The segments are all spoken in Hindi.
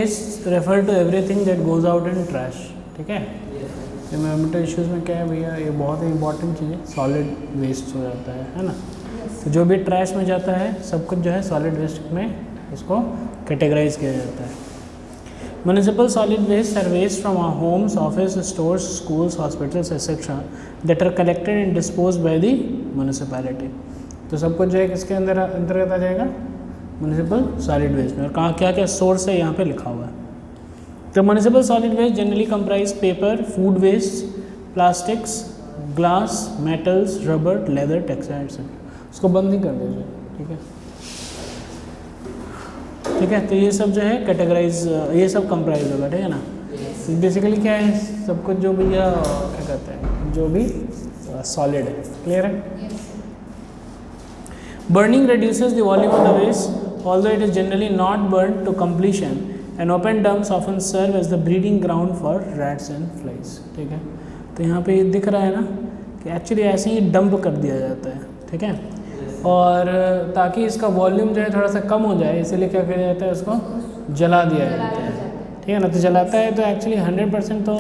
Waste refer to everything that goes out in trash, ठीक है। एनवायरमेंटल इश्यूज़ में क्या है भैया, ये बहुत ही इंपॉर्टेंट चीज़ है, सॉलिड वेस्ट हो जाता है ना। तो जो भी ट्रैश में जाता है सब कुछ जो है सॉलिड वेस्ट में उसको कैटेगराइज किया जाता है। Municipal solid waste are waste from our homes, offices, stores, schools, hospitals etcetera that are collected and dispose by the municipality. तो सब कुछ जो है किसके अंतर्गत आ जाएगा, म्युनिसिपल सॉलिड वेस्ट में। और कहाँ क्या क्या सोर्स है यहाँ पे लिखा हुआ है। तो municipal solid waste generally comprise paper, food waste, plastics, glass, metals, rubber, leather, textiles. उसको बंद ही कर दीजिए, ठीक है, ठीक है। तो ये सब जो है कैटेगराइज, ये सब कंप्राइज होगा, ठीक है ना। तो बेसिकली क्या है, सब कुछ जो भी क्या कहते हैं, जो भी सॉलिड है, क्लियर है। Burning reduces the volume of the waste, although it is generally not burned to completion, and open dumps often serve as the breeding ground for rats and flies, ठीक है। तो यहाँ पे ये दिख रहा है ना कि एक्चुअली ऐसे ही डंप कर दिया जाता है, ठीक है। और ताकि इसका वॉल्यूम जो है थोड़ा सा कम हो जाए, इसीलिए क्या किया जाता है, उसको जला दिया जाता है, ठीक है ना। तो जलाता है तो एक्चुअली 100% तो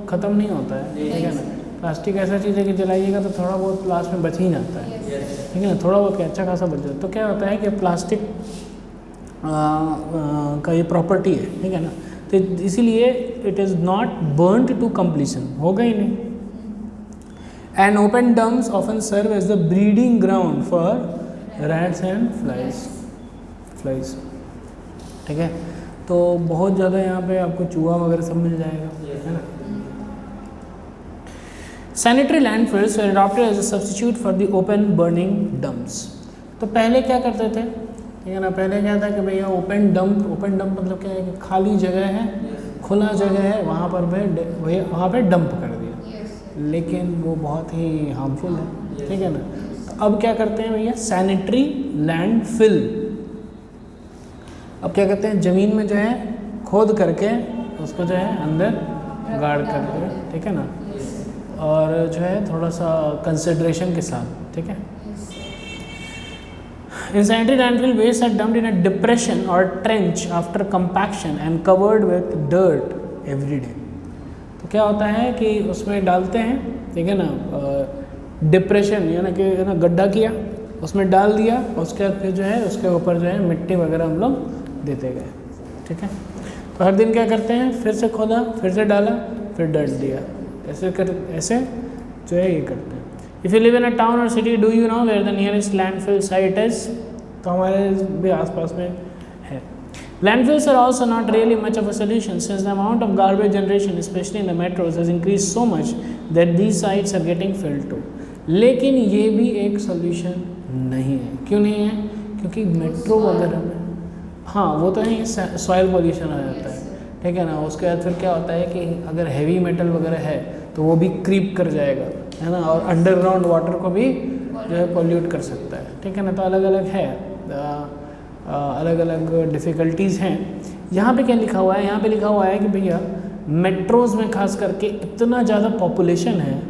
ख़त्म नहीं होता है, ठीक है ना। प्लास्टिक ऐसा चीज़ है कि जलाइएगा तो थोड़ा बहुत लास्ट में बच ही जाता है, ठीक है ना, थोड़ा बहुत क्या अच्छा खासा बच जाता है। तो क्या होता है कि प्लास्टिक का ये प्रॉपर्टी है, ठीक है ना। तो इसीलिए it is not burned to completion, होगा ही नहीं। And open dumps often serve as the breeding ground for rats and flies, ठीक है। तो बहुत ज़्यादा यहाँ पे आपको चूहा वगैरह सब मिल जाएगा, है ना। Sanitary landfills were adopted as a substitute for the open burning dumps. तो पहले क्या करते थे, ठीक है ना, पहले क्या था कि भैया ओपन डंप मतलब क्या है कि खाली जगह है, खुला जगह है, वहाँ पर वहाँ पे डंप कर दिया, लेकिन वो बहुत ही हार्मफुल है, ठीक है ना। तो अब क्या करते हैं भैया, सैनिटरी लैंडफिल। अब क्या करते हैं, ज़मीन में जो है खोद करके उसको जो है अंदर गाड़ करके, ठीक है ना, और जो है थोड़ा सा कंसिडरेशन के साथ, ठीक है। In sanitary landfill, waste are dumped in a depression or trench after compaction and covered with dirt every day. तो क्या होता है कि उसमें डालते हैं, ठीक है ना, डिप्रेशन यानी कि ना गड्ढा किया, उसमें डाल दिया, उसके बाद फिर जो है उसके ऊपर जो है मिट्टी वगैरह हम लोग देते गए, ठीक है। तो हर दिन क्या करते हैं, फिर से खोदा, फिर से डाला, फिर डट दिया, ऐसे जो है ये करते हैं। If you live in a town और city, do you know where the nearest landfill site is? तो हमारे भी आसपास में है। Landfills are also not really much of a solution since the amount of garbage generation, especially in the metros, has increased so much that these sites are getting filled too. लेकिन ये भी एक सोल्यूशन नहीं है। क्यों नहीं है? क्योंकि मेट्रो वगैरह में, हाँ वो तो है, सॉइल पोल्यूशन आ जाता है, ठीक है ना। उसके बाद फिर क्या होता है कि अगर हैवी मेटल वगैरह है तो वो भी क्रीप कर जाएगा, है ना, और अंडरग्राउंड वाटर को भी जो है पोल्यूट कर सकता है, ठीक है ना। तो अलग अलग है, अलग अलग डिफ़िकल्टीज़ हैं। यहाँ पे क्या लिखा हुआ है, यहाँ पे लिखा हुआ है कि भैया मेट्रोज़ में खास करके इतना ज़्यादा पॉपुलेशन है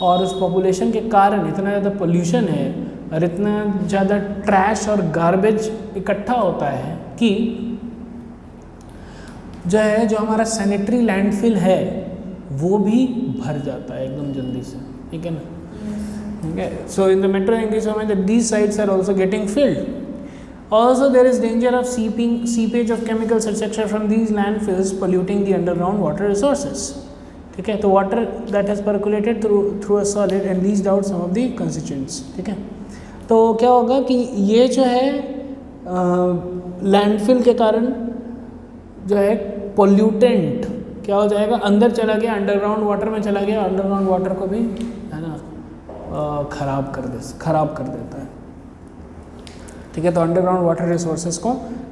और उस पॉपुलेशन के कारण इतना ज़्यादा पोल्यूशन है और इतना ज़्यादा ट्रैश और गार्बेज इकट्ठा होता है कि जो है जो हमारा सैनिटरी लैंडफिल है वो भी भर जाता है एकदम जल्दी से, ठीक है ना। ठीक है, so in the metro English में these sites are also getting filled. Also, there is danger of seepage of chemicals etc. from these landfills polluting the underground water resources. ठीक है, तो water that has percolated through a solid and leached out some of the constituents. ठीक है, तो क्या होगा कि ये जो है लैंडफिल के कारण जो है पोल्यूटेंट क्या हो जाएगा, अंदर चला गया, अंडरग्राउंड वाटर में चला गया, अंडरग्राउंड वाटर को भी है ना खराब कर देता है. ठीक है, तो अंडरग्राउंड वाटर रिसोर्सेज को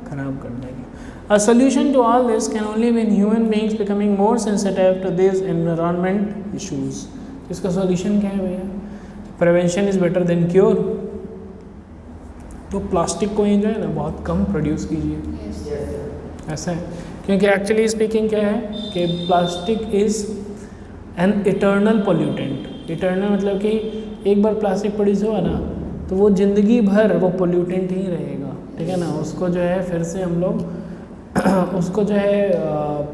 खराब कर देगी. A solution to all this can only be in human beings becoming more sensitive to these environment issues. इसका सॉल्यूशन क्या है भैया? Prevention is better than cure. तो प्लास्टिक को ही जो है ना बहुत कम प्रोड्यूस कीजिए. ऐसा है, क्योंकि एक्चुअली स्पीकिंग क्या है कि plastic is an eternal pollutant. Eternal मतलब कि एक बार प्लास्टिक प्रोड्यूस हुआ ना तो वो ज़िंदगी भर वो पोल्यूटेंट ही रहेगा. ठीक है ना, उसको जो है फिर से हम लोग उसको जो है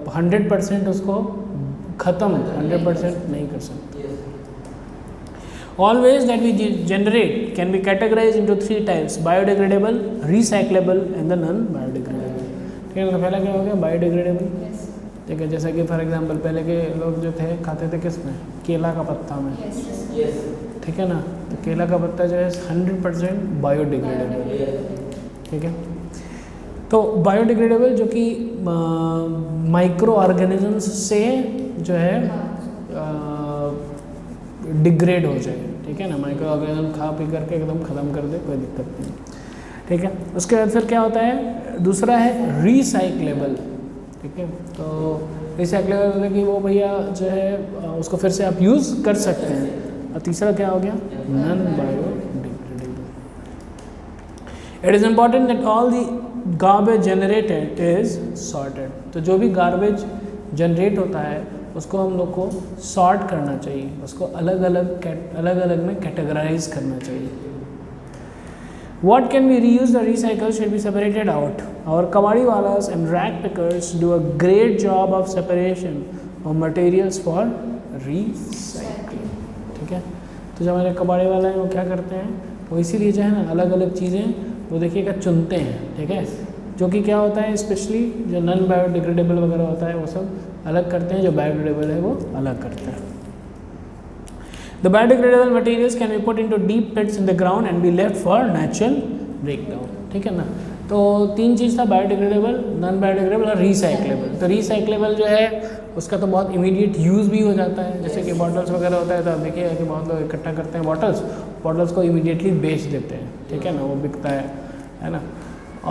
100% उसको ख़त्म 100% नहीं कर सकते। All waste that we generate can be categorized into 3 types: biodegradable, recyclable and the non-biodegradable। ठीक है, तो पहला क्या हो गया? बायोडिग्रेडेबल। ठीक है, जैसा कि फॉर एग्जांपल पहले के लोग जो थे खाते थे किस में? केला का पत्ता में। ठीक है ना, तो केला का पत्ता जो है 100% बायोडिग्रेडेबल। ठीक है, तो बायोडिग्रेडेबल जो कि माइक्रो ऑर्गेनिजम्स से जो है डिग्रेड हो जाए। ठीक है ना, माइक्रो ऑर्गेनिज्म खा पी करके एकदम ख़त्म कर दे, कोई दिक्कत नहीं। ठीक है, उसके बाद फिर क्या होता है? दूसरा है रीसाइक्लेबल। ठीक है, तो रिसाइक्लेबल मतलब कि वो भैया जो है उसको फिर से आप यूज़ कर सकते हैं। और तीसरा क्या हो गया? Non biodegradable. It is important that all the garbage generated is sorted. तो जो भी गार्बेज जनरेट होता है उसको हम लोग को सॉर्ट करना चाहिए, उसको अलग अलग में कैटेगराइज करना चाहिए। What can be reused or recycled should be separated out. Our kabadiwalas and rag pickers do a great job of separation of materials for recycling. ठीक है, तो जो हमारे कबाड़ी वाला है वो क्या करते हैं? वो इसीलिए जो है ना अलग अलग चीज़ें वो देखिएगा चुनते हैं। ठीक है, जो कि क्या होता है स्पेशली जो नॉन बायोडिग्रेडेबल वगैरह होता है वो सब अलग करते हैं, जो बायोडिग्रेडेबल है वो अलग करते हैं। The biodegradable materials can be put into deep pits in the ground and be left for natural breakdown। ठीक है ना, तो 3 चीज़ था: बायोडिग्रेडेबल, नॉन बायोडिग्रेडेबल और रिसाइक्लेबल। तो रिसाइक्लेबल जो है उसका तो बहुत इमीडिएट यूज़ भी हो जाता है, जैसे कि बॉटल्स वगैरह होता है तो आप देखिएगा कि बहुत लोग इकट्ठा करते हैं बॉटल्स को इमीडिएटली बेच देते हैं। ठीक है ना, वो बिकता है ना।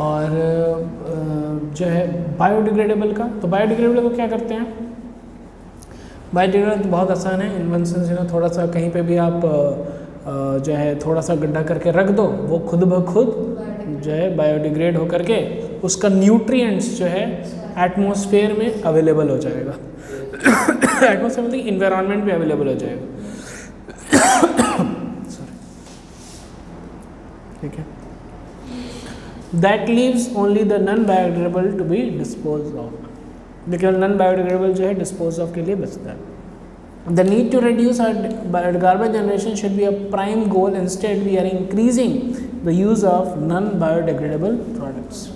और जो है बायोडिग्रेडेबल का, तो बायोडिग्रेडेबल को क्या करते हैं? बायोडिग्रेडेबल तो बहुत आसान है, इन्वेंशन से ना थोड़ा सा कहीं पे भी आप जो है थोड़ा सा गड्ढा करके रख दो, वो खुद ब खुद जो है बायोडिग्रेड हो करके उसका न्यूट्रिएंट्स जो है एटमॉस्फेयर में अवेलेबल हो जाएगा। एटमॉस्फेयर मतलब इन्वायरमेंट में अवेलेबल हो जाएगा। ठीक है, that leaves only the non biodegradable to be dispose of. लेकिन नॉन बायोडिग्रेडेबल जो है डिस्पोज ऑफ के लिए बचता है। The need to reduce our garbage generation should be a prime goal, instead we are increasing the use of non biodegradable products.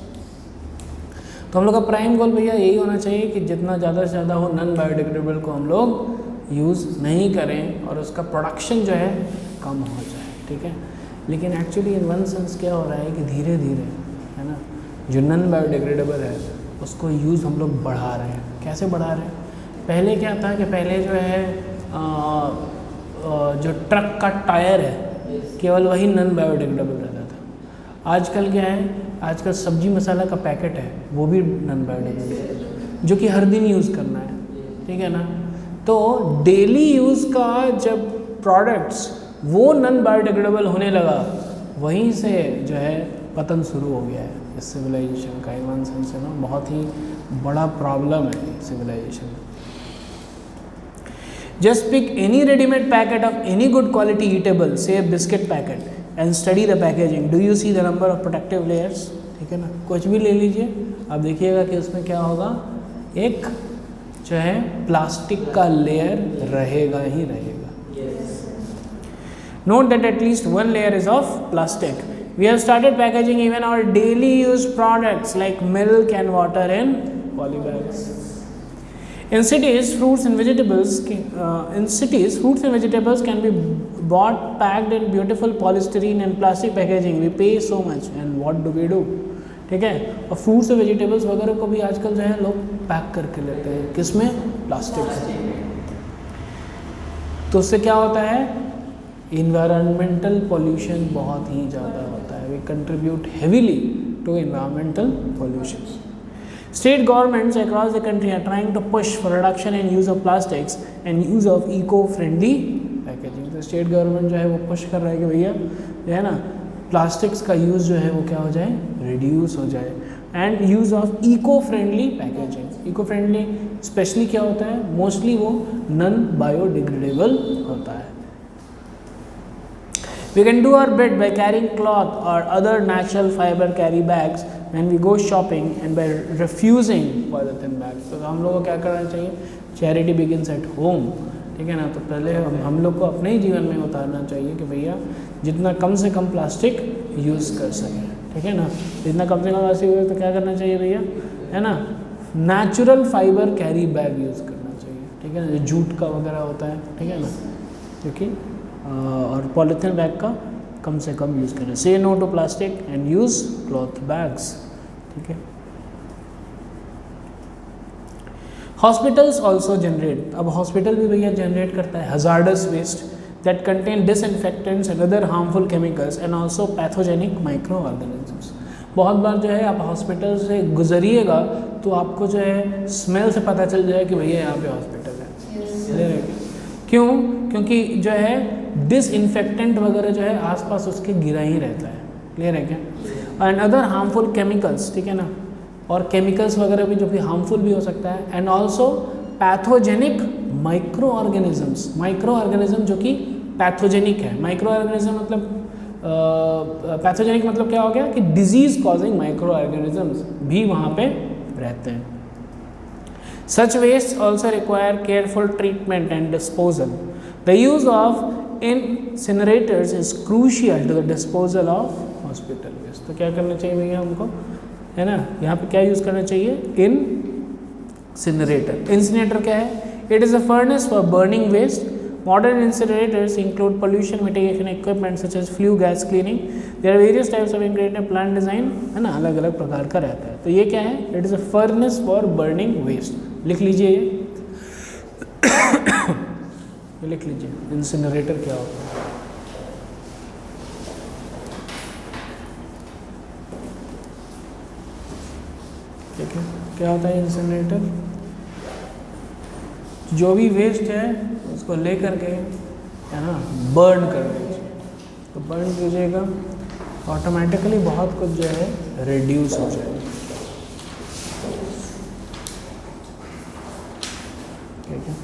तो हम लोग का प्राइम गोल भैया यही होना चाहिए कि जितना ज़्यादा से ज़्यादा हो नॉन बायोडिग्रेडेबल को हम लोग यूज़ नहीं करें और उसका प्रोडक्शन जो है कम हो जाए। ठीक है, लेकिन एक्चुअली इन वन सेंस क्या हो रहा है कि धीरे धीरे है ना जो नॉन बायोडिग्रेडेबल है उसको यूज़ हम लोग बढ़ा रहे हैं। कैसे बढ़ा रहे हैं? पहले क्या था कि पहले जो है जो ट्रक का टायर है केवल वही नॉन बायोडिग्रेडेबल रहता था। आजकल क्या है? आजकल सब्जी मसाला का पैकेट है वो भी नॉन बायोडिग्रेडेबल है, जो कि हर दिन यूज़ करना है। ठीक है ना, तो डेली यूज़ का जब प्रोडक्ट्स वो नॉन बायोडिग्रेडेबल होने लगा, वहीं से जो है पतन शुरू हो गया है इस सिविलाइजेशन का। इन वन सेंस से ना बहुत ही बड़ा प्रॉब्लम है civilisation. Just pick any readymade packet of any good quality eatable, say biscuit packet, and study the packaging. Do you see the number of protective layers? ठीक है ना, कुछ भी ले लीजिए, आप देखिएगा कि उसमें क्या होगा, एक जो है प्लास्टिक का लेयर रहेगा ही रहेगा। Note that at least one layer is of plastic. We have started packaging even our daily use products like milk and water in polybags. In cities, fruits and vegetables can be bought packed in beautiful polystyrene and plastic packaging. We pay so much, and what do? ठीक है, और फ्रूट्स और वेजिटेबल्स वगैरह को भी आजकल जो है लोग पैक करके लेते हैं, किसमें? प्लास्टिक। तो उससे क्या होता है? इन्वायरमेंटल पोल्यूशन बहुत ही ज़्यादा होता है। We contribute heavily to environmental pollution. State governments across the country are trying to push for reduction in use of plastics and use of eco-friendly packaging। तो स्टेट गवर्नमेंट जो है वो पुश कर रहा है कि भैया जो है ना प्लास्टिक्स का यूज़ जो है वो क्या हो जाए? रिड्यूस हो जाए, and use of eco friendly packaging. Eco friendly specially क्या होता है? मोस्टली वो नॉन बायोडिग्रेडेबल होता है। We can do our bit by carrying cloth or other natural fiber carry bags when we go shopping and by refusing polythene bags. तो हम लोगों को क्या करना चाहिए, चैरिटी बिगिंस एट होम, ठीक है ना। तो पहले हम लोग को अपने ही जीवन में उतारना चाहिए कि भैया जितना कम से कम प्लास्टिक यूज़ कर सकें, ठीक है ना। जितना कम से कम प्लास्टिक यूज़ तो क्या करना चाहिए भैया, है ना, natural fibre carry bag use करना चाहिए, ठीक है ना, जो जूट का वगैरह होता है, ठीक है ना, क्योंकि और पॉलीथीन बैग का कम से कम यूज़ करें। Say no to plastic and use cloth bags, ठीक है। हॉस्पिटल्स ऑल्सो जनरेट, अब हॉस्पिटल भी भैया जनरेट करता है hazardous waste that contain disinfectants and other harmful chemicals and also pathogenic micro organisms. बहुत बार जो है आप हॉस्पिटल से गुजरिएगा तो आपको जो है स्मेल से पता चल जाए कि भैया यहाँ पे हॉस्पिटल है। क्यों? क्योंकि जो है डिसइंफेक्टेंट वगैरह जो है आसपास उसके गिरा ही रहता है, क्लियर है क्या। एंड अदर हार्मफुल केमिकल्स, ठीक है ना, और केमिकल्स वगैरह भी जो कि हार्मफुल भी हो सकता है। And also pathogenic micro organisms, micro organism जो कि पैथोजेनिक है। माइक्रो ऑर्गेनिज्म मतलब पैथोजेनिक मतलब क्या हो गया कि डिजीज कॉजिंग माइक्रो ऑर्गेनिजम्स भी वहाँ पे रहते हैं। Such wastes also require careful treatment and disposal. The use of incinerators is crucial to the disposal of hospital waste. तो क्या करना चाहिए भैया हमको, है ना, यहाँ पे क्या यूज़ करना चाहिए, इंसिनरेटर। इंसिनरेटर क्या है? It is a furnace for burning waste. Modern incinerators include pollution mitigation equipment such as flue gas cleaning. There are various types of integrated plant design, है ना, अलग अलग प्रकार का रहता है। तो ये क्या है? It is a furnace for burning waste. लिख लीजिए ये लिख लीजिए इंसिनरेटर क्या होता है। ठीक है, क्या होता है इंसिनरेटर? जो भी वेस्ट है उसको ले करके, है ना, बर्न कर दीजिए। तो बर्न कीजिएगा ऑटोमेटिकली बहुत कुछ जो है रिड्यूस हो जाएगा, ठीक है।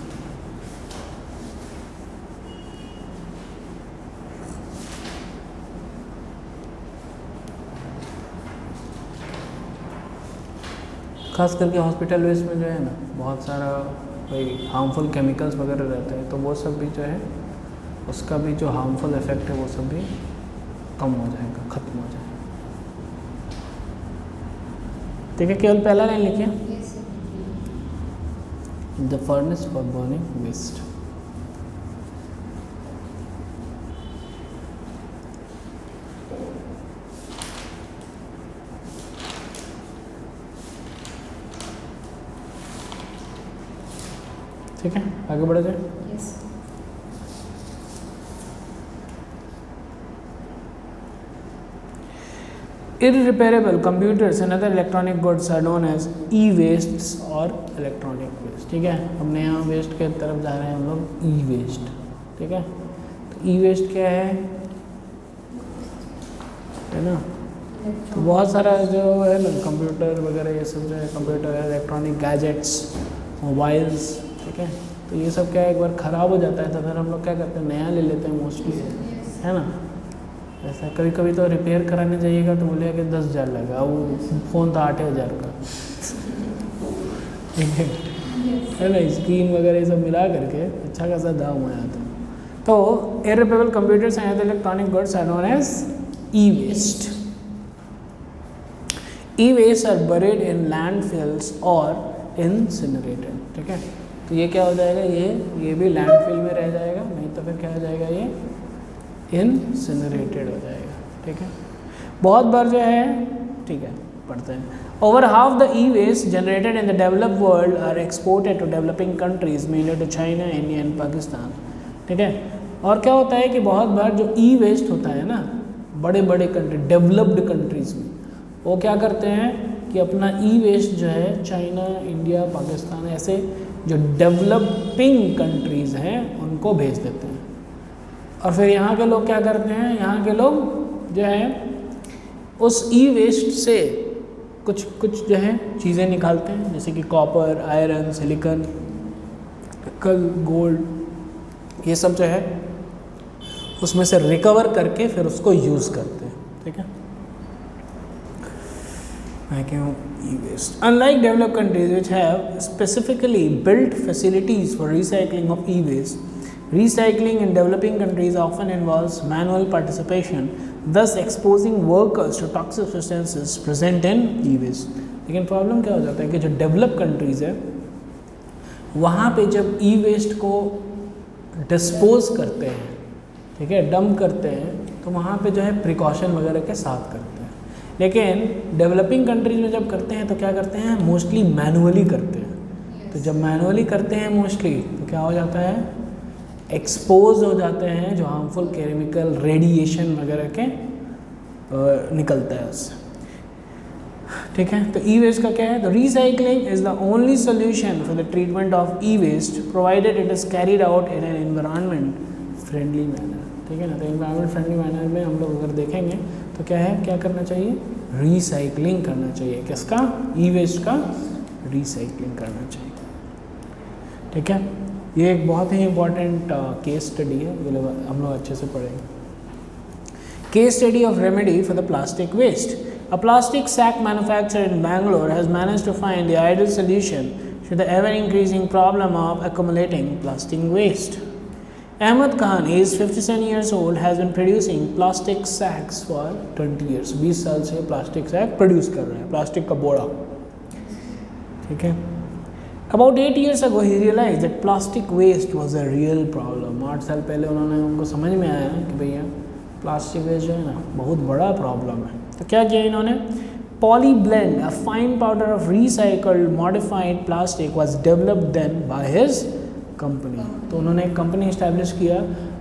खास करके हॉस्पिटल वेस्ट में जो है ना बहुत सारा कोई हार्मफुल केमिकल्स वगैरह रहते हैं, तो वो सब भी जो है उसका भी जो हार्मफुल इफेक्ट है वो सब भी कम हो जाएगा, ख़त्म हो जाएगा, ठीक है। केवल पहला लाइन लिखिए, the furnace for burning waste. ठीक है, आगे बढ़ा जाए। Irreparable computers and other electronic goods are known as e-wastes or electronic waste, ठीक है। हमने यहाँ वेस्ट के तरफ जा रहे हैं हम लोग, ई-वेस्ट, ठीक है। तो ई-वेस्ट क्या है ना, तो बहुत सारा जो है ना कंप्यूटर वगैरह ये सब जो है, कंप्यूटर, इलेक्ट्रॉनिक गैजेट्स, मोबाइल्स, ठीक है। तो ये सब क्या है, एक बार ख़राब हो जाता है तो फिर हम लोग क्या करते हैं, नया ले लेते हैं मोस्टली, है ना। ऐसा कभी कभी तो रिपेयर कराने जाइएगा तो बोलेगा कि 10,000 लगा, वो फ़ोन था 8,000 का, ठीक है ना। स्क्रीन वगैरह ये सब मिला करके अच्छा खासा दाम हो जाता है। तो irreparable computers and electronic goods are known as e-waste. E-waste are buried in landfills और इंसिनरेटेड, ठीक है। तो ये क्या हो जाएगा, ये भी लैंडफिल में रह जाएगा, नहीं तो फिर क्या हो जाएगा, ये इंसिनरेटेड हो जाएगा, ठीक है। बहुत बार जो है, ठीक है, पढ़ते हैं। Over half the e waste generated in the developed world are exported to developing countries, mainly to China, India and Pakistan, ठीक है। और क्या होता है कि बहुत बार जो ई वेस्ट होता है ना, बड़े बड़े कंट्री, डेवलप्ड कंट्रीज में, वो क्या करते हैं कि अपना ई वेस्ट जो है चाइना, इंडिया, पाकिस्तान, ऐसे जो डेवलपिंग कंट्रीज़ हैं उनको भेज देते हैं। और फिर यहाँ के लोग क्या करते हैं, यहाँ के लोग जो है उस ई वेस्ट से कुछ जो है चीज़ें निकालते हैं, जैसे कि कॉपर, आयरन, सिलिकॉन, निकल, गोल्ड, ये सब जो है उसमें से रिकवर करके फिर उसको यूज़ करते हैं, ठीक है। मैं क्यों e-waste. Unlike developed countries which have specifically built facilities for recycling of e-waste, recycling in developing countries often involves manual participation, thus exposing workers to toxic substances present in e-waste. लेकिन प्रॉब्लम क्या हो जाता है कि जो डेवलप कंट्रीज़ है वहाँ पे जब ई-वेस्ट को डिस्पोज करते हैं, ठीक है, डंप करते हैं, तो वहाँ पे जो है प्रिकॉशन वगैरह के साथ करते हैं. लेकिन डेवलपिंग कंट्रीज में जब करते हैं तो क्या करते हैं, मोस्टली मैनुअली करते हैं. तो जब मैनुअली करते हैं मोस्टली तो क्या हो जाता है, एक्सपोज हो जाते हैं जो हार्मफुल केमिकल रेडिएशन वगैरह के निकलता है उससे. ठीक है, तो ई वेस्ट का क्या है, तो recycling is the only solution for the treatment of e waste provided it is carried out in an environment friendly manner. ठीक है ना, तो एनवायरमेंट फ्रेंडली मैनर में हम लोग अगर देखेंगे तो क्या है, क्या करना चाहिए, रिसाइकलिंग करना चाहिए. किसका, ई वेस्ट का रिसाइकलिंग करना चाहिए. ठीक है, ये एक बहुत ही इम्पॉर्टेंट केस स्टडी है, ये लोग हम लोग अच्छे से पढ़ेंगे. Case study of remedy for the plastic waste. A plastic sack manufacturer in Bangalore has managed to find the ideal solution to the ever-increasing problem of accumulating plastic waste. Ahmed Khan, aged 57 years old, has been producing plastic sacks for 20 years. 20 साल से प्लास्टिक सैक प्रोड्यूस कर रहे हैं, प्लास्टिक का बोरा. ठीक है. About 8 years ago, he realized that plastic waste was a real problem. 8 साल पहले उनको समझ में आया कि भैया प्लास्टिक वेस्ट जो है ना बहुत बड़ा प्रॉब्लम है. तो क्या किया इन्होंने, polyblend, a fine powder of recycled modified plastic was developed then by his company. तो उन्होंने एक कंपनी इस्टेब्लिश किया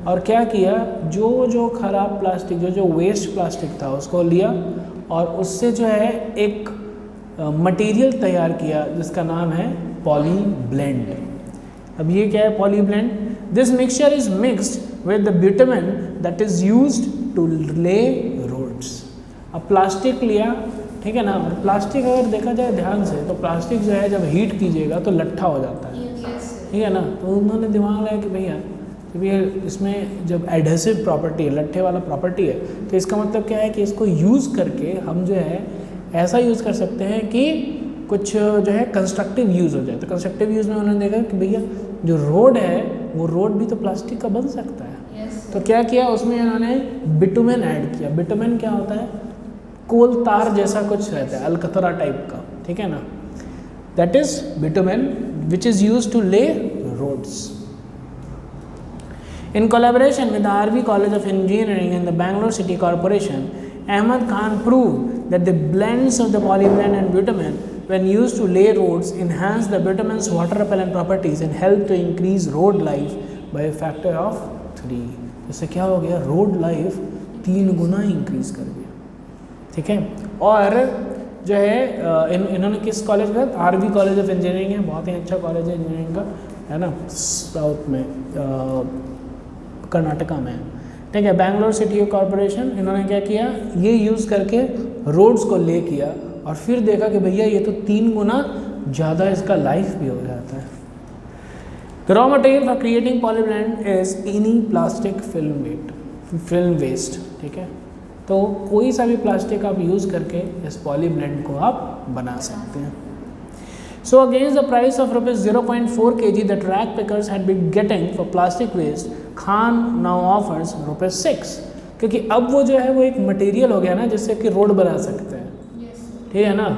और क्या किया, जो ख़राब प्लास्टिक, जो वेस्ट प्लास्टिक था उसको लिया और उससे जो है एक मटेरियल तैयार किया जिसका नाम है पॉलीब्लेंड. अब ये क्या है polyblend, this mixture is mixed with the bitumen that is used to lay roads. अब प्लास्टिक लिया, ठीक है ना, और प्लास्टिक अगर देखा जाए ध्यान से तो प्लास्टिक जो है जब हीट कीजिएगा तो लट्ठा हो जाता है. ठीक है ना, तो उन्होंने दिमाग लगाया कि भैया इसमें जब एडहेसिव प्रॉपर्टी है, लट्ठे वाला प्रॉपर्टी है, तो इसका मतलब क्या है कि इसको यूज़ करके हम जो है ऐसा यूज़ कर सकते हैं कि कुछ जो है कंस्ट्रक्टिव यूज़ हो जाए. तो कंस्ट्रक्टिव यूज़ में उन्होंने देखा कि भैया जो रोड है वो रोड भी तो प्लास्टिक का बन सकता है. तो क्या किया, उसमें उन्होंने बिटुमेन ऐड किया. बिटुमेन क्या होता है, कोल तार जैसा कुछ रहता है, अलकतरा टाइप का. ठीक है ना, that is bitumen which is use to lay roads. In collaboration with the RV College of Engineering and the Bangalore City Corporation, Ahmed Khan proved that the blends of the polyblend and bitumen, when used to lay roads, enhance the bitumen's water repellent properties and help to increase road life by a factor of 3. इससे क्या हो गया, रोड लाइफ 3 गुना इंक्रीज कर गया. ठीक है, और जो है इन्होंने किस कॉलेज का, RV कॉलेज ऑफ इंजीनियरिंग है, बहुत ही अच्छा कॉलेज है इंजीनियरिंग का, है ना, साउथ में, कर्नाटका में. ठीक है, बैंगलोर सिटी कॉरपोरेशन, इन्होंने क्या किया, ये यूज़ करके रोड्स को ले किया और फिर देखा कि भैया ये तो 3 गुना ज़्यादा इसका लाइफ भी हो जाता है. The raw material for creating polyblend is any plastic film waste. ठीक है, तो कोई सा भी प्लास्टिक आप यूज़ करके इस पॉलीब्लेंड को आप बना सकते हैं. So against the price of rupees 0.4 kg that rag pickers had been getting for plastic waste, Khan now offers rupees 6. क्योंकि अब वो जो है वो एक मटेरियल हो गया ना जिससे कि रोड बना सकते हैं. ठीक है ना,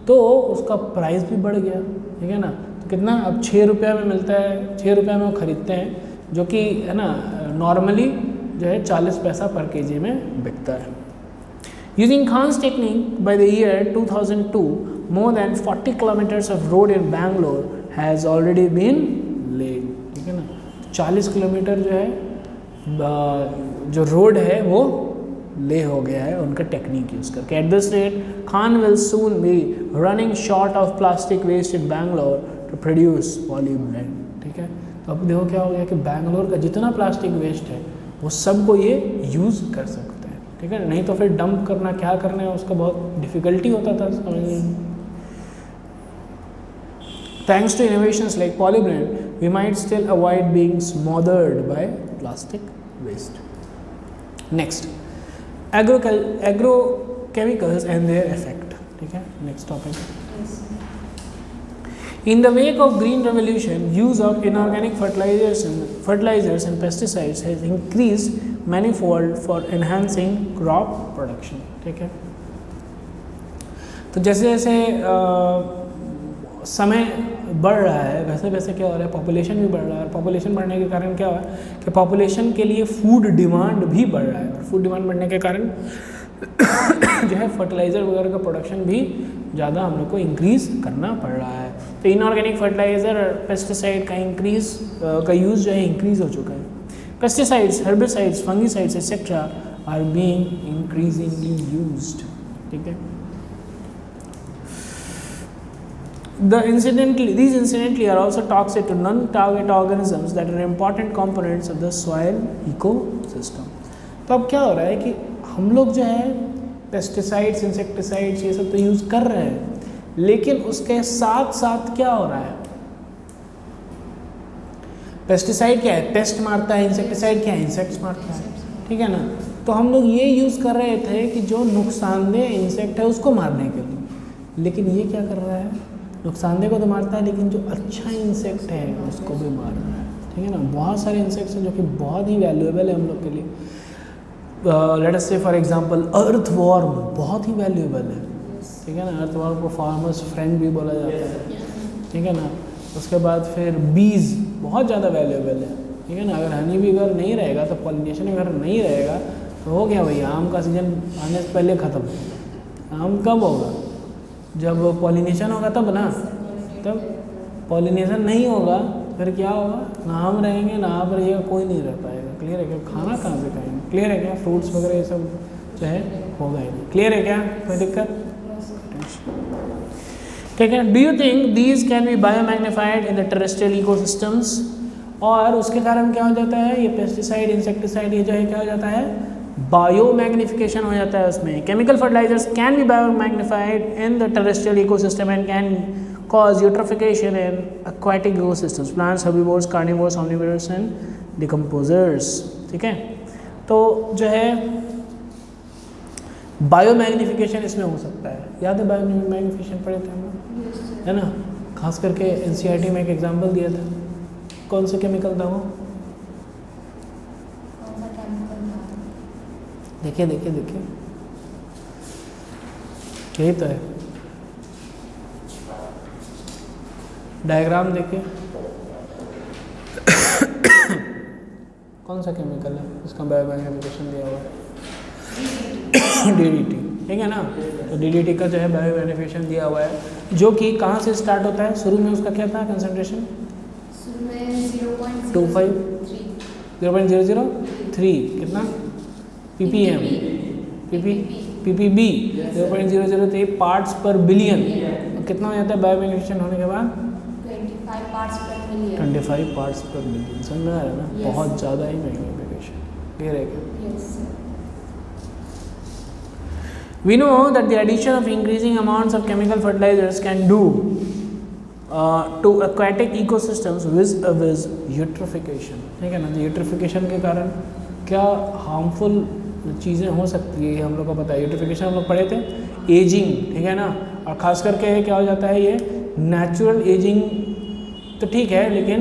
तो उसका प्राइस भी बढ़ गया. ठीक है ना, तो कितना, अब 6 रुपये में मिलता है, 6 रुपये में वो ख़रीदते हैं, जो कि है ना नॉर्मली जो है 40 पैसा पर केजी में बिकता है. Using Khan's technique, by the year 2002, more than 40 kilometers of road in Bangalore has already been laid. ठीक है ना, 40 किलोमीटर जो है जो रोड है वो ले हो गया है उनका टेक्निक यूज़ करके. At this rate, Khan will soon be running short of plastic waste in Bangalore to produce polyblend. ठीक है, तो अब देखो क्या हो गया कि बैंगलोर का जितना प्लास्टिक वेस्ट है वो सबको ये यूज़ कर सकते हैं. ठीक है, नहीं तो फिर डंप करना, क्या करना है उसका बहुत डिफ़िकल्टी होता था समझने में. Thanks to innovations like polyblend, we might still avoid being smothered by plastic waste. Next, agrochemicals and their effect. ठीक है, next topic. In the wake of green revolution, use of inorganic fertilizers and pesticides has increased manifold for enhancing crop production. ठीक है, तो जैसे जैसे समय बढ़ रहा है वैसे वैसे क्या हो रहा है, पॉपुलेशन भी बढ़ रहा है, और पॉपुलेशन बढ़ने के कारण क्या हुआ है कि पॉपुलेशन के लिए फूड डिमांड भी बढ़ रहा है, और फूड डिमांड बढ़ने के कारण जो है फर्टिलाइज़र वगैरह का प्रोडक्शन भी ज़्यादा हम लोग को इंक्रीज़ करना पड़ रहा है। तो इनऑर्गेनिक फर्टिलाइज़र और पेस्टिसाइड का का यूज़ जो है इंक्रीज़ हो चुका है। Pesticides, herbicides, fungicides etcetera are being increasingly used. ठीक है, these incidentally are also toxic to non-target organisms that are important components of the soil ecosystem। तो अब क्या हो रहा है कि हम लोग जो है पेस्टिसाइड्स, इंसेक्टिसाइड्स ये सब तो यूज़ कर रहे हैं, लेकिन उसके साथ साथ क्या हो रहा है, पेस्टिसाइड क्या है, पेस्ट मारता है, इंसेक्टिसाइड क्या है, इंसेक्ट्स मारता है। ठीक है ना, तो हम लोग ये यूज़ कर रहे थे कि जो नुकसानदेह इंसेक्ट है उसको मारने के लिए, लेकिन ये क्या कर रहा है, नुकसानदेह को तो मारता है लेकिन जो अच्छा इंसेक्ट है उसको भी मार रहा है। ठीक है ना, बहुत सारे इंसेक्ट्स हैं जो कि बहुत ही वैल्यूएबल है हम लोग के लिए। लेट अस से फॉर एग्जांपल अर्थवॉर्म बहुत ही वैल्यूएबल है। ठीक है ना, अर्थवॉर्म को फार्मर्स फ्रेंड भी बोला जाता है। ठीक है ना, उसके बाद फिर बीज बहुत ज़्यादा वैल्यूएबल है। ठीक है ना, अगर हनी भी अगर नहीं रहेगा तो पॉलिनेशन अगर नहीं रहेगा तो हो गया भैया, आम का सीजन आने से पहले ख़त्म। आम कब होगा, जब पॉलिनेशन होगा तब ना, तब पॉलिनेशन नहीं होगा फिर क्या होगा, ना हम रहेंगे ना आप रहिएगा, कोई नहीं रह पाएगा। क्लियर है क्या, खाना कहाँ से खाएंगे, क्लियर है क्या, फ्रूट्स वगैरह ये सब जो है होगा ही नहीं। क्लियर है क्या, कोई दिक्कत? ठीक है, do you think these can be biomagnified in the terrestrial ecosystems? और उसके कारण क्या हो जाता है, ये पेस्टिसाइड, इंसेक्टिसाइड ये जो है क्या हो जाता है, बायो मैग्निफिकेशन हो जाता है उसमें। Chemical fertilisers can be bio magnified in the terrestrial ecosystem and can cause eutrophication in aquatic ecosystems, plants, herbivores, carnivores, omnivores and decomposers। ठीक है, तो जो है बायो मैग्निफिकेशन इसमें हो सकता है। याद है बायो मैग्निफिकेशन पढ़े थे हम लोग, है ना, खास करके एनसीईआरटी में एक एग्जाम्पल दिया था, कौन सा केमिकल था वो, देखिए देखिए देखिए, यही तो है, डायग्राम देखिए, कौन सा केमिकल है इसका बायो मैग्निफिकेशन दिया हुआ है, डीडीटी। ठीक है ना, तो डीडीटी का जो है बायो मैग्निफिकेशन दिया हुआ है, जो कि कहाँ से स्टार्ट होता है, शुरू में उसका क्या था कंसंट्रेशन, 0.003 कितना ppm, ppb 0.003 पार्ट्स पर बिलियन। कितना हो जाता है बायो मैग्निफिकेशन होने के बाद, 25 पार्ट्स पर मिलियन। समझ में आ रहा है ना, बहुत ज़्यादा ही मैग्निफिकेशन। क्लियर है क्या? We know that the addition of increasing amounts of chemical fertilizers can do to aquatic ecosystems with eutrophication। ठीक है ना, तो यूट्रोफिकेशन के कारण क्या हार्मफुल चीज़ें हो सकती है, हम लोग को पता है। यूट्रोफिकेशन हम लोग पढ़े थे, एजिंग। ठीक है ना, और ख़ास करके क्या हो जाता है, ये नेचुरल एजिंग तो ठीक है, लेकिन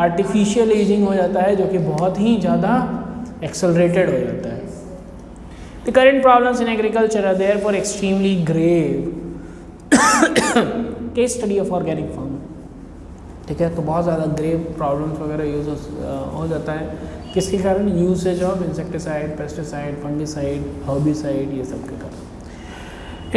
आर्टिफिशियल एजिंग हो जाता है जो कि बहुत ही ज़्यादा एक्सेलरेटेड हो जाता है। The current problems in agriculture are therefore extremely grave. Case study of organic farming. ठीक है, तो बहुत ज़्यादा ग्रेव प्रॉब्लम्स वगैरह यूज हो जाता है, किसके कारण, usage of insecticide, pesticide, fungicide, herbicide ये सब के कारण।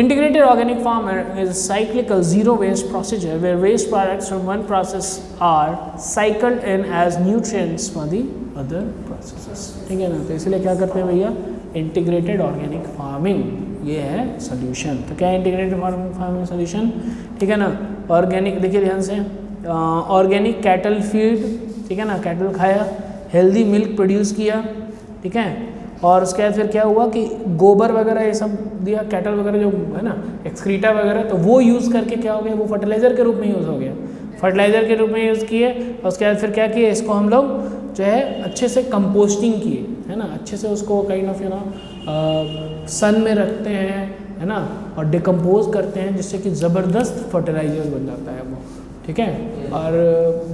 Integrated organic farming is a cyclical zero waste procedure where waste products from one process are cycled in as nutrients for the other processes। ठीक है ना, तो इसलिए क्या करते हैं भैया, इंटीग्रेटेड ऑर्गेनिक फार्मिंग, ये है सोल्यूशन। तो क्या है इंटीग्रेटेड फार्मिंग सोल्यूशन? ठीक है ना, ऑर्गेनिक, देखिए ध्यान से, ऑर्गेनिक कैटल फीड। ठीक है ना, कैटल खाया, हेल्दी मिल्क प्रोड्यूस किया। ठीक है, और उसके बाद फिर क्या हुआ कि गोबर वगैरह ये सब दिया, कैटल वगैरह जो है ना, एक्सक्रीटा वगैरह, तो वो यूज़ करके क्या हो गया, वो फर्टिलाइज़र के रूप में यूज़ हो गया, फर्टिलाइज़र के रूप में यूज़ किए। और उसके बाद फिर क्या किए, इसको हम लोग जो है अच्छे से कंपोस्टिंग किए, है ना, अच्छे से उसको काइंड ऑफ यू नो सन में रखते हैं, है ना, और डिकम्पोज करते हैं जिससे कि ज़बरदस्त फर्टिलाइजर बन जाता है वो, ठीक है। और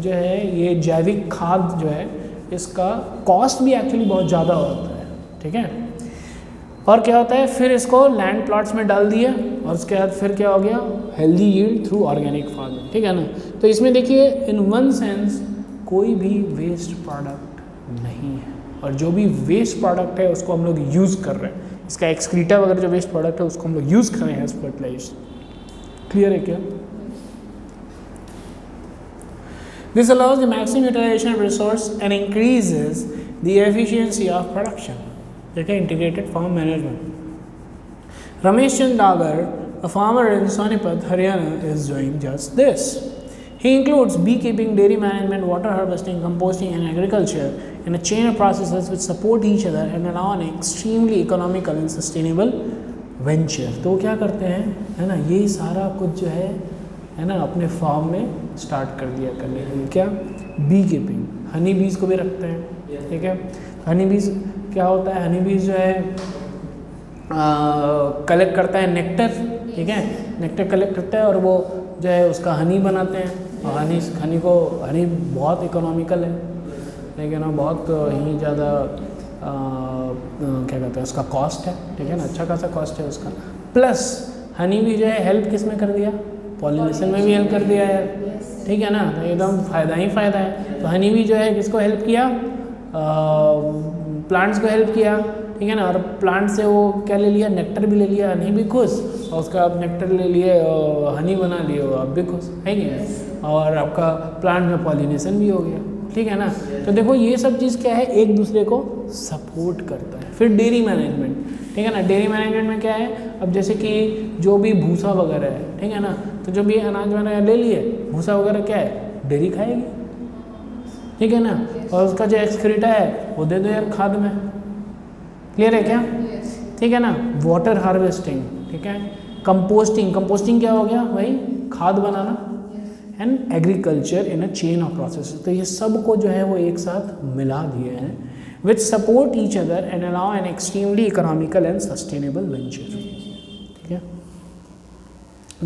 जो है ये जैविक खाद जो है इसका कॉस्ट भी एक्चुअली बहुत ज़्यादा होता है, ठीक है। और क्या होता है, फिर इसको लैंड प्लॉट्स में डाल दिया और उसके बाद फिर क्या हो गया, healthy yield through organic farming, ठीक है ना। तो इसमें देखिए इन वन सेंस कोई भी वेस्ट प्रोडक्ट नहीं है, और जो भी वेस्ट प्रोडक्ट है उसको हम लोग यूज़ कर रहे हैं, इसका एक्सक्रीटा वगैरह जो वेस्ट प्रोडक्ट है उसको हम लोग यूज़ कर रहे हैं एज फर्टिलाइजर। क्लियर है क्या? This allows the maximum utilization of resource and increases the efficiency of production. Okay, integrated farm management. Ramesh Chand Dagar, a farmer in Sonipat, Haryana, is doing just this. He includes beekeeping, dairy management, water harvesting, composting, and agriculture in a chain of processes which support each other and allow an extremely economical and sustainable venture. तो वो क्या करते हैं, है ना, यही सारा कुछ जो है ना, अपने फार्म में स्टार्ट कर दिया करने के लिए। क्या? बी कीपिंग, हनी बीज को भी रखते हैं, ठीक है। हनी बीज क्या होता है, हनी बीज जो है कलेक्ट करता है नेक्टर, ठीक है, नेक्टर कलेक्ट करता है और वो जो है उसका हनी बनाते हैं, और हनी बहुत इकोनॉमिकल है, लेकिन ना बहुत ही ज़्यादा क्या कहते हैं उसका कॉस्ट है, ठीक है ना, अच्छा खासा कॉस्ट है उसका। प्लस हनी भी जो है हेल्प किस में कर दिया, पॉलिनेशन में भी हेल्प कर दिया है, ठीक है ना, तो एकदम फ़ायदा ही फ़ायदा है। तो हनी भी जो है किसको हेल्प किया, प्लांट्स को हेल्प किया, ठीक है ना, और प्लांट से वो क्या ले लिया, नेक्टर भी ले लिया, हनी भी खुश, और उसका आप नेक्टर ले लिए और हनी बना लिए, आप भी खुश है कि, और आपका प्लांट में पॉलिनेशन भी हो गया, ठीक है ना। तो देखो ये सब चीज़ क्या है, एक दूसरे को सपोर्ट करता है। फिर डेयरी मैनेजमेंट, ठीक है ना, डेयरी मैनेजमेंट में क्या है, अब जैसे कि जो भी भूसा वगैरह है, ठीक है ना, तो जो भी अनाज वगैरह ले लिए, भूसा वगैरह क्या है, डेयरी खाएगी, ठीक है ना, और उसका जो एक्सक्रीटा है वो दे दो यार खाद में। क्लियर है क्या? ठीक है ना। वाटर हार्वेस्टिंग, ठीक है, कंपोस्टिंग क्या हो गया भाई, खाद बनाना, and agriculture in a chain of process. तो ये सब को जो है वो एक साथ मिला दिए हैं, विच support each other and allow an extremely economical and sustainable venture, ठीक है।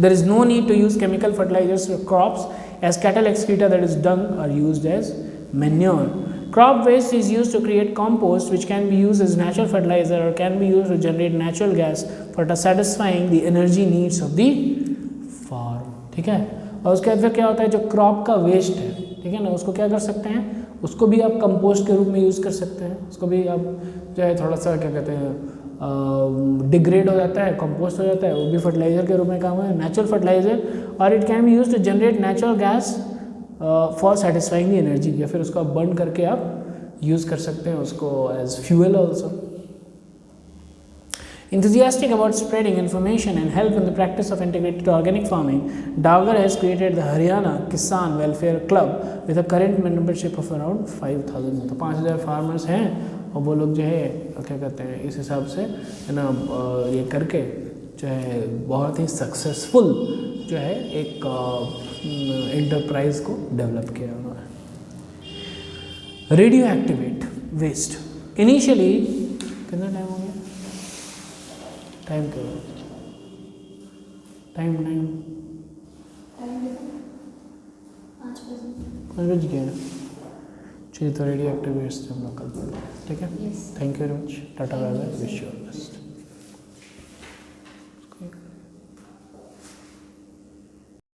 There is no need to use chemical fertilizers for crops, as cattle excreta, that is dung, are used as manure. Crop waste is used to create compost, which can be used as natural fertilizer or can be used to generate natural gas for satisfying the energy needs of the farm, ठीक है। और उसके बाद फिर क्या होता है, जो क्रॉप का वेस्ट है, ठीक है ना, उसको क्या कर सकते हैं, उसको भी आप कंपोस्ट के रूप में यूज़ कर सकते हैं, उसको भी आप जो है थोड़ा सा क्या कहते हैं डिग्रेड हो जाता है, कंपोस्ट हो जाता है, वो भी फर्टिलाइजर के रूप में काम है, नेचुरल फर्टिलाइजर, और it can be use to generate natural gas for satisfying the energy, या फिर उसको बर्न करके आप यूज़ कर सकते हैं उसको as fuel also. Enthusiastic about spreading information and help in the practice of integrated organic farming, Dagar has created the Haryana Kisan Welfare Club with a current membership of around 5,000। तो 5,000 फार्मर्स हैं, और वो लोग जो है क्या कहते हैं इस हिसाब से है ना, ये करके जो है बहुत ही सक्सेसफुल जो है एक एंटरप्राइज को डेवलप किया उन्होंने। रेडियो एक्टिवेट वेस्ट, इनिशियली कितना टाइम हो गया, टाइम क्या हो, टाइम 5 बज गया। चलिए तो रेडियो एक्टिव वेस्ट हम लोग कल पढ़, ठीक है। Thank you very much, tata bye bye, wish you all the best.